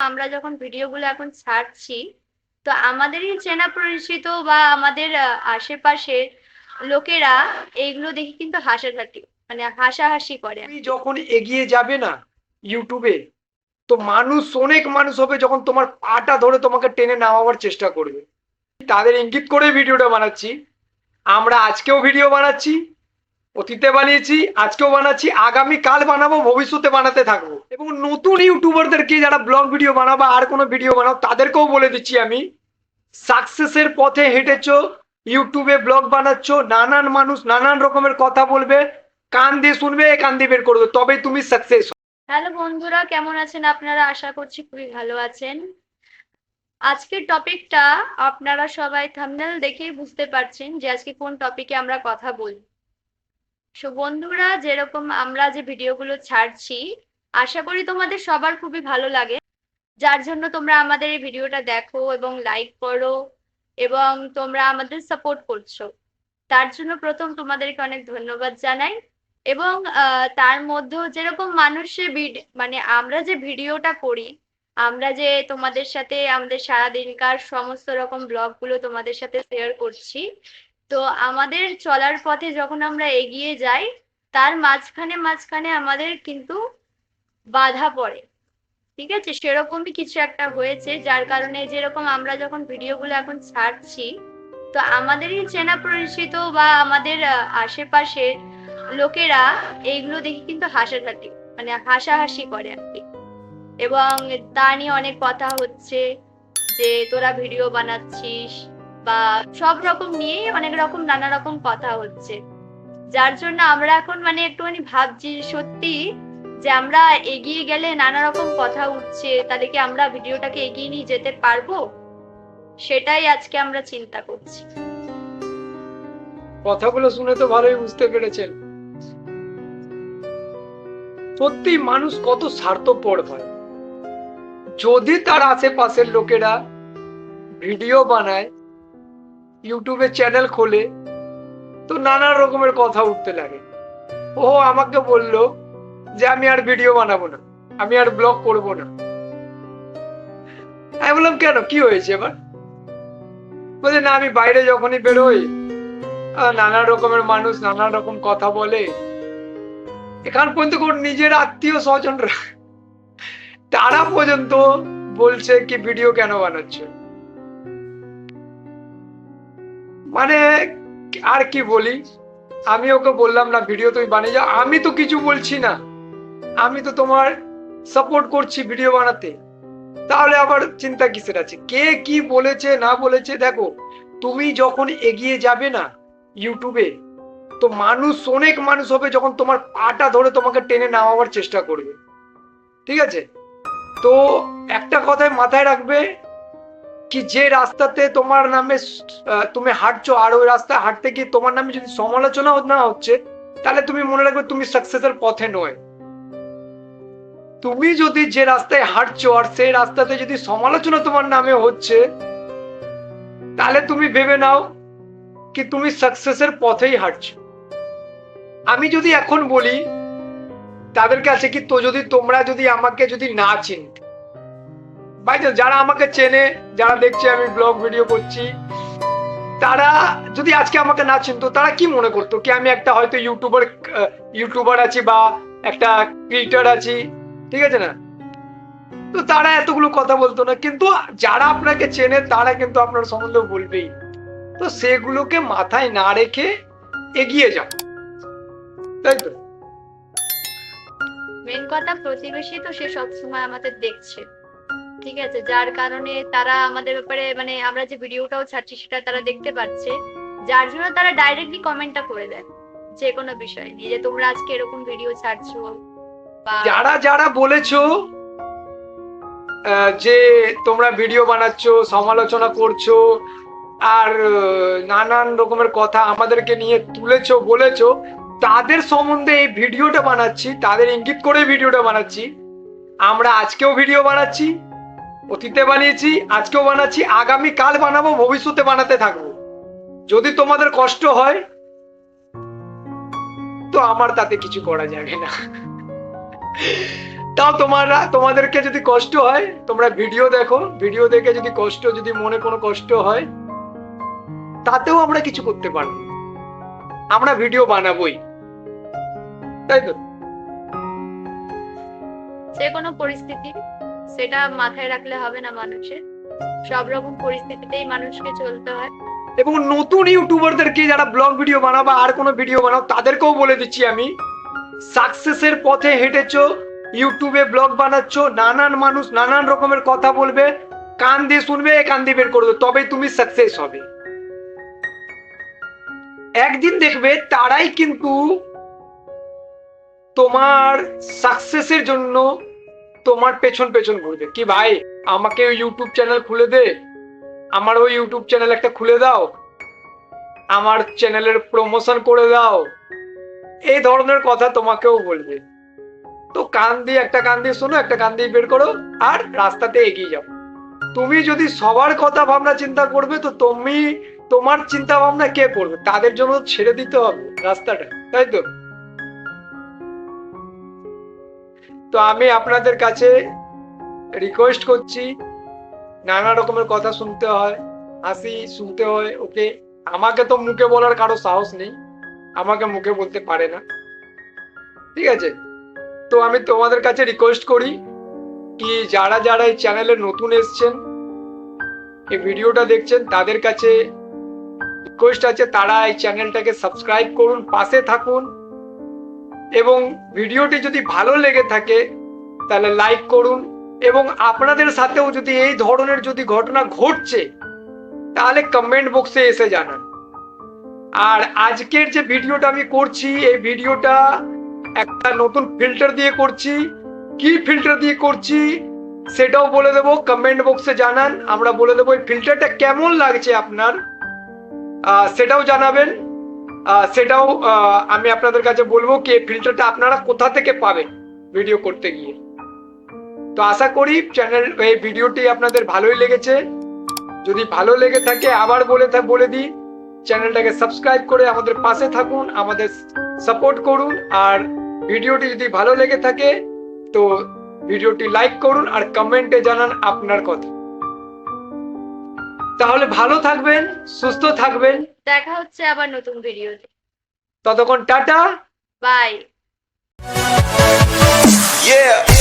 আমরা যখন ভিডিওগুলো এখন ছাড়ছি, তো আমাদেরই চেনা পরিচিত বা আমাদের আশেপাশের লোকেরা এইগুলো দেখে কিন্তু হাসাহাসি করে আর তুমি কি। যখন এগিয়ে যাবে না ইউটিউবে, তো অনেক মানুষ হবে যখন তোমার পাটা ধরে তোমাকে টেনে নামাবার চেষ্টা করবে। তাদের ইঙ্গিত করে ভিডিওটা বানাচ্ছি। আমরা আজকেও ভিডিও বানাচ্ছি, অতীতে বানিয়েছি, আজকেও বানাচ্ছি, আগামী কাল বানাবো, ভবিষ্যতে বানাতে থাকবো। এবং নতুন ইউটিউবারদেরকে যারা ব্লগ ভিডিও বানাবো, আর কোনো ভিডিও বানাও, তাদেরকেও বলে দিচ্ছি আমি, সাকসেসের পথে হেঁটেছো, ইউটিউবে ব্লগ বানাচ্ছ, নানান মানুষ নানান রকমের কথা বলবে, কান দিয়ে শুনবে, কান দিয়ে বের করবে, তবেই তুমি সাকসেস। হ্যালো বন্ধুরা, কেমন আছেন আপনারা? আশা করছি খুবই ভালো আছেন। আজকের টপিকটা আপনারা সবাই থাম্বনেল দেখেই বুঝতে পারছেন যে আজকে কোন টপিকে আমরা কথা বলবো। সো বন্ধুরা, যেরকম আমরা যে ভিডিওগুলো ছাড়ছি, আশা করি তোমাদের সবার খুবই ভালো লাগে, যার জন্য তোমরা আমাদের এই ভিডিওটা দেখো এবং লাইক করো এবং তোমরা আমাদের সাপোর্ট করছো। তার জন্য প্রথম তোমাদেরকে অনেক ধন্যবাদ জানাই। এবং তার মধ্যেও যেরকম মানুষের আমরা যে ভিডিওটা করি, আমরা যে তোমাদের সাথে আমাদের সারাদিনকার সমস্ত রকম ব্লগগুলো তোমাদের সাথে শেয়ার করছি, তো আমাদের চলার পথে যখন আমরা এগিয়ে যাই, তার মাঝখানে মাঝখানে আমাদের কিন্তু বাধা পড়ে। ঠিক আছে, সেরকমই কিছু একটা হয়েছে, যার কারণে যেরকম আমরা যখন ভিডিওগুলো এখন ছাড়ছি, তো আমাদেরই চেনা পরিচিত বা আমাদের আশেপাশের লোকেরা এইগুলো দেখে কিন্তু হাসাহাসি করে আর কি। এবং তা নিয়ে অনেক কথা হচ্ছে যে তোরা ভিডিও বানাচ্ছিস, বা সব রকম নিয়েই অনেক রকম নানা রকম কথা হচ্ছে, যার জন্য আমরা এখন একটুখানি ভাবছি সত্যি যে আমরা এগিয়ে গেলে নানা রকম কথা উঠছে, তাহলে কি আমরা ভিডিওটাকে এগিয়ে নিয়ে যেতে পারবো? সেটাই আজকে আমরা চিন্তা করছি। কথাগুলো শুনে তো ভালোই বুঝতে পেরেছেন সত্যি মানুষ কত স্বার্থপর হয়। যদি তার আশেপাশের লোকেরা ভিডিও বানায়, ইউটিউবে চ্যানেল খোলে, তো নানা রকমের কথা উঠতে লাগে। ও আমাকে বলল যে আমি আর ভিডিও বানাবো না, আমি আর ব্লগ করব না। আমি বললাম কেন, কি হয়েছে এবার? বলছে না, আমি বাইরে যখনই বেরোই, নানা রকমের মানুষ নানা রকম কথা বলে, এখান পর্যন্ত কোন নিজের আত্মীয় স্বজনরা তারা পর্যন্ত বলছে কি ভিডিও কেন বানাচ্ছ। মানে আর কি বলি, আমি ওকে বললাম না ভিডিও তুমি বানিয়ে যাও, আমি তো কিছু বলছি না, আমি তো তোমার সাপোর্ট করছি ভিডিও বানাতে। তাহলে আবার চিন্তা কিসের আছে, কে কি বলেছে না বলেছে? দেখো, তুমি যখন এগিয়ে যাবে না ইউটিউবে, তো অনেক মানুষ হবে যখন তোমার পাটা ধরে তোমাকে টেনে নামাবার চেষ্টা করবে। ঠিক আছে, তো একটা কথাই মাথায় রাখবে, কি যে রাস্তাতে তোমার নামে তুমি হাঁটছো, আর ওই রাস্তায় হাঁটতে গিয়ে তোমার নামে যদি সমালোচনা না হচ্ছে, তাহলে তুমি মনে রাখবে তুমি সাকসেসের পথে নয়। তুমি যদি যে রাস্তায় হাঁটছো আর সেই রাস্তাতে যদি সমালোচনা তোমার নামে হচ্ছে, তাহলে তুমি ভেবে নাও কি তুমি সাকসেসের পথেই হাঁটছো। আমি যদি এখন বলি তাদের কাছে কি, তো যদি তোমরা যদি আমাকে যদি না চিনতে, যারা আমাকে চেনে, যারা দেখছে আমি ব্লগ ভিডিও করছি, তারা যদি আজকে আমাকে না চিনতো, তারা কি মনে করতো কি আমি একটা হয়তো ইউটিউবার আছি বা একটা ক্রিয়েটর আছি। ঠিক আছে না? তো তারা এতগুলো কথা বলতো না, কিন্তু যারা আপনাকে চেনে তারা কিন্তু আপনার সম্বন্ধে বলবেই। তো সেগুলোকে মাথায় না রেখে এগিয়ে যাও, তাই তো? মেন কথা, প্রতিবেশী তো সে সবসময় আমাদের দেখছে। ঠিক আছে, যার কারণে তারা আমাদের ব্যাপারে আমরা যে ভিডিওটাও ছাড়ছি সেটা তারা দেখতে পাচ্ছে, যার জন্য তারা ডাইরেক্টলি কমেন্টটা করে দেয় যে কোনো বিষয় নিয়ে, যে তোমরা আজকে এরকম ভিডিও ছাড়ছো বা যারা যারা বলেছো যে তোমরা ভিডিও বানাচ্ছ, সমালোচনা করছো, আর নানান রকমের কথা আমাদেরকে নিয়ে তুলেছো বলেছো, তাদের সম্বন্ধে এই ভিডিওটা বানাচ্ছি, তাদের ইঙ্গিত করে ভিডিওটা বানাচ্ছি। আমরা আজকেও ভিডিও বানাচ্ছি, অতীতে বানিয়েছি, আজকেও বানাচ্ছি, আগামী কাল বানাবো, ভবিষ্যতে বানাতে থাকবো। যদি তোমাদের কষ্ট হয়, তো আমার তাতে কিছু করা যাবে না। তাও তোমাদেরকে যদি কষ্ট হয়, তোমরা ভিডিও দেখো, ভিডিও দেখে যদি যদি মনে কোনো কষ্ট হয়, তাতেও আমরা কিছু করতে পারবো, আমরা ভিডিও বানাবোই, তাই তো? যে কোনো পরিস্থিতি সেটা মাথায় রাখলে হবে না, মানুষের সব রকম পরিস্থিতিতেই মানুষকে চলতে হয়। এবং নতুন ইউটিউবারদেরকে যারা ব্লগ ভিডিও বানাও বা আর কোনো ভিডিও বানাও, তাদেরকেও বলে দিচ্ছি আমি, সাকসেসের পথে হেঁটেছো, ইউটিউবে ব্লগ বানাচ্ছ, নানান মানুষ নানান রকমের কথা বলবে, কান দিয়ে শুনবে, কান দিয়ে বের করবে, তবেই তুমি সাকসেস হবে। একদিন দেখবে তারাই কিন্তু তোমার সাকসেসের জন্য তোমার পেছন পেছন ঘুরবে, কি ভাই আমাকে ইউটিউব চ্যানেল খুলে দে, আমার ওই ইউটিউব চ্যানেল একটা খুলে দাও, আমার চ্যানেলের প্রমোশন করে দাও, এই ধরনের কথা তোমাকেও বলবে। তো কান দিয়ে একটা কান দিয়ে শোনো, একটা কান দিয়ে বের করো, আর রাস্তাতে এগিয়ে যাও। তুমি যদি সবার কথা ভাবনা চিন্তা করবে, তো তুমি তোমার চিন্তা ভাবনা কে করবে? তাদের জন্য ছেড়ে দিতে হবে রাস্তাটা, তাই তো? তো আমি আপনাদের কাছে রিকোয়েস্ট করছি, নানা রকমের কথা শুনতে হয়, হাসি শুনতে হয়, ওকে, আমাকে তো মুখে বলার কারো সাহস নেই, আমাকে মুখে বলতে পারে না, ঠিক আছে? তো আমি তোমাদের কাছে রিকোয়েস্ট করি কি, যারা যারা এই চ্যানেলে নতুন এসছেন, এই ভিডিওটা দেখছেন, তাদের কাছে রিকোয়েস্ট আছে, তারা এই চ্যানেলটাকে সাবস্ক্রাইব করুন, পাশে থাকুন, এবং ভিডিওটি যদি ভালো লেগে থাকে তাহলে লাইক করুন, এবং আপনাদের সাথেও যদি এই ধরনের যদি ঘটনা ঘটছে তাহলে কমেন্ট বক্সে এসে জানান। আর আজকের যে ভিডিওটা আমি করছি, এই ভিডিওটা একটা নতুন ফিল্টার দিয়ে করছি, কি ফিল্টার দিয়ে করছি সেটাও বলে দেবো, কমেন্ট বক্সে জানান, আমরা বলে দেবো এই ফিল্টারটা কেমন লাগছে আপনার, সেটাও জানাবেন। সেটাও আমি আপনাদের কাছে বলবো কি এই ফিল্টারটা আপনারা কোথা থেকে পাবেন ভিডিও করতে গিয়ে। তো আশা করি এই ভিডিওটি আপনাদের ভালোই লেগেছে। যদি ভালো লেগে থাকে, আবার বলে দিই, চ্যানেলটাকে সাবস্ক্রাইব করে আমাদের পাশে থাকুন, আমাদের সাপোর্ট করুন, আর ভিডিওটি যদি ভালো লেগে থাকে তো ভিডিওটি লাইক করুন আর কমেন্টে জানান আপনার কথা। তাহলে ভালো থাকবেন, সুস্থ থাকবেন, দেখা হচ্ছে আবার নতুন ভিডিওতে। ততক্ষণ টাটা, বাই। Yeah.